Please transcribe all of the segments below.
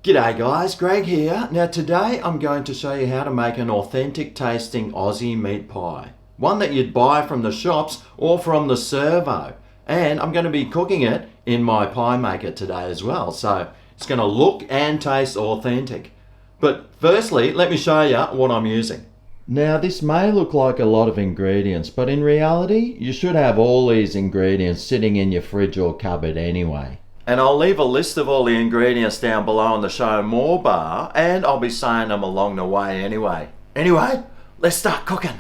G'day guys, Greg here. Now today I'm going to show you how to make an authentic tasting Aussie meat pie. One that you'd buy from the shops or from the servo. And I'm going to be cooking it in my pie maker today as well. So it's going to look and taste authentic. But firstly, let me show you what I'm using. Now this may look like a lot of ingredients, but in reality you should have all these ingredients sitting in your fridge or cupboard anyway. And I'll leave a list of all the ingredients down below on the show more bar, and I'll be saying them along the way anyway. Anyway, let's start cooking.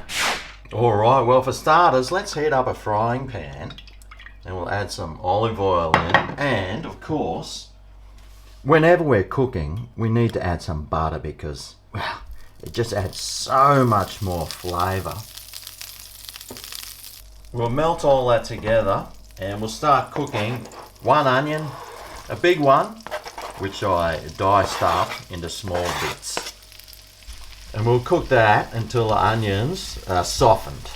Alright, well for starters, let's heat up a frying pan and we'll add some olive oil in, and of course, whenever we're cooking, we need to add some butter because, well, it just adds so much more flavour. We'll melt all that together and we'll start cooking one onion, a big one, which I diced up into small bits. And we'll cook that until the onions are softened.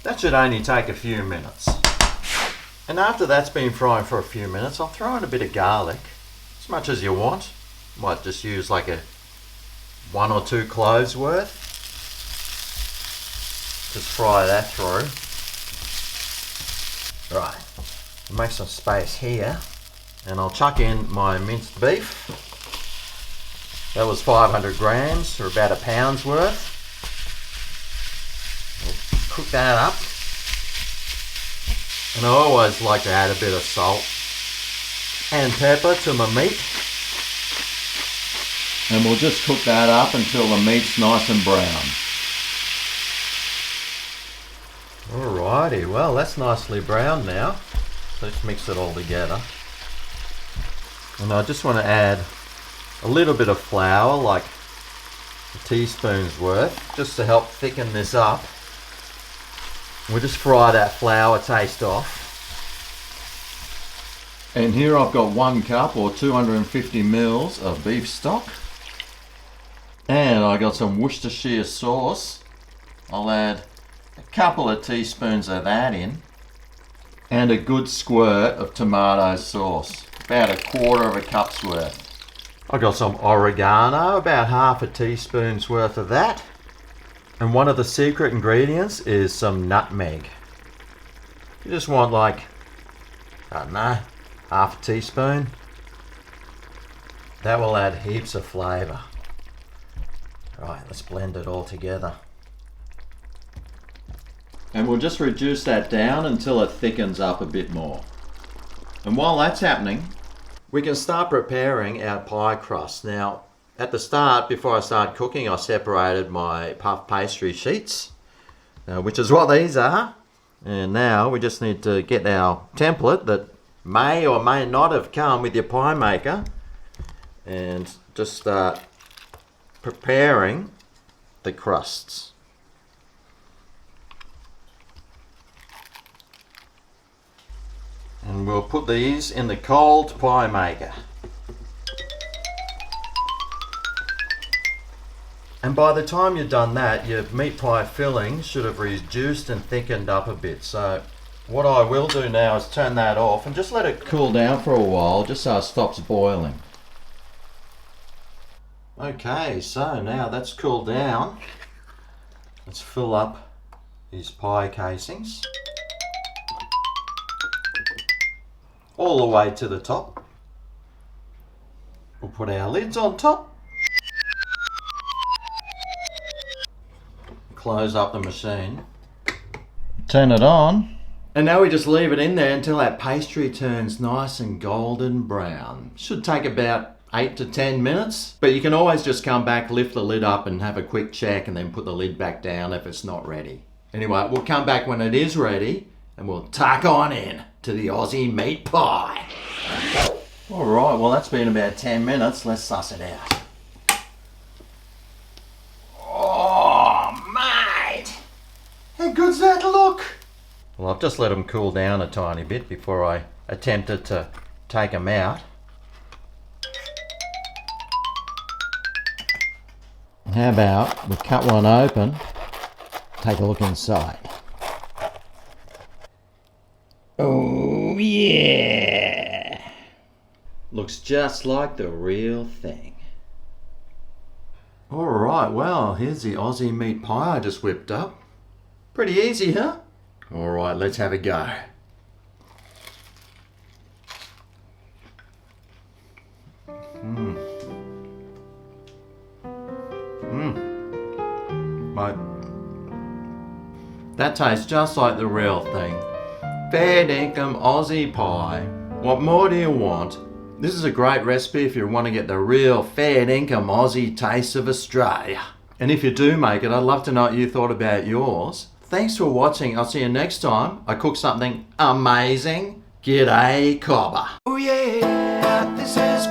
That should only take a few minutes. And after that's been frying for a few minutes, I'll throw in a bit of garlic, as much as you want. Might just use like a 1 or 2 cloves worth. Just fry that through. Right. Make some space here and I'll chuck in my minced beef. That was 500 grams or about a pound's worth. We'll cook that up, and I always like to add a bit of salt and pepper to my meat, and we'll just cook that up until the meat's nice and brown. Alrighty, well that's nicely browned now. Let's mix it all together. And I just want to add a little bit of flour, like a teaspoon's worth, just to help thicken this up. We'll just fry that flour taste off. And here I've got 1 cup or 250 mils of beef stock. And I got some Worcestershire sauce. I'll add a couple of teaspoons of that in. And a good squirt of tomato sauce, about 1/4 cup's worth. I got some oregano, about 1/2 teaspoon's worth of that. And one of the secret ingredients is some nutmeg. You just want like, I don't know, 1/2 teaspoon. That will add heaps of flavour. Right, let's blend it all together. And we'll just reduce that down until it thickens up a bit more. And while that's happening, we can start preparing our pie crust. Now, at the start, before I started cooking, I separated my puff pastry sheets, which is what these are. And now we just need to get our template that may or may not have come with your pie maker, and just start preparing the crusts. And we'll put these in the cold pie maker. And by the time you've done that, your meat pie filling should have reduced and thickened up a bit. So what I will do now is turn that off and just let it cool down for a while, just so it stops boiling. Okay, so now that's cooled down. Let's fill up these pie casings all the way to the top. We'll put our lids on top. Close up the machine. Turn it on. And now we just leave it in there until that pastry turns nice and golden brown. Should take about 8 to 10 minutes, but you can always just come back, lift the lid up and have a quick check and then put the lid back down if it's not ready. Anyway, we'll come back when it is ready and we'll tuck on in to the Aussie meat pie. Alright, well that's been about 10 minutes. Let's suss it out. Oh, mate! How good's that look? Well, I've just let them cool down a tiny bit before I attempted to take them out. How about we cut one open, take a look inside. Oh yeah! Look Looks just like the real thing. Alright, well, here's the Aussie meat pie I just whipped up. Pretty easy, huh? Alright, let's have a go. Mate, that tastes just like the real thing. Fair dinkum Aussie pie. What more do you want? This is a great recipe if you want to get the real fair dinkum Aussie taste of Australia. And if you do make it, I'd love to know what you thought about yours. Thanks for watching. I'll see you next time I cook something amazing. G'day, cobber. Oh yeah, this is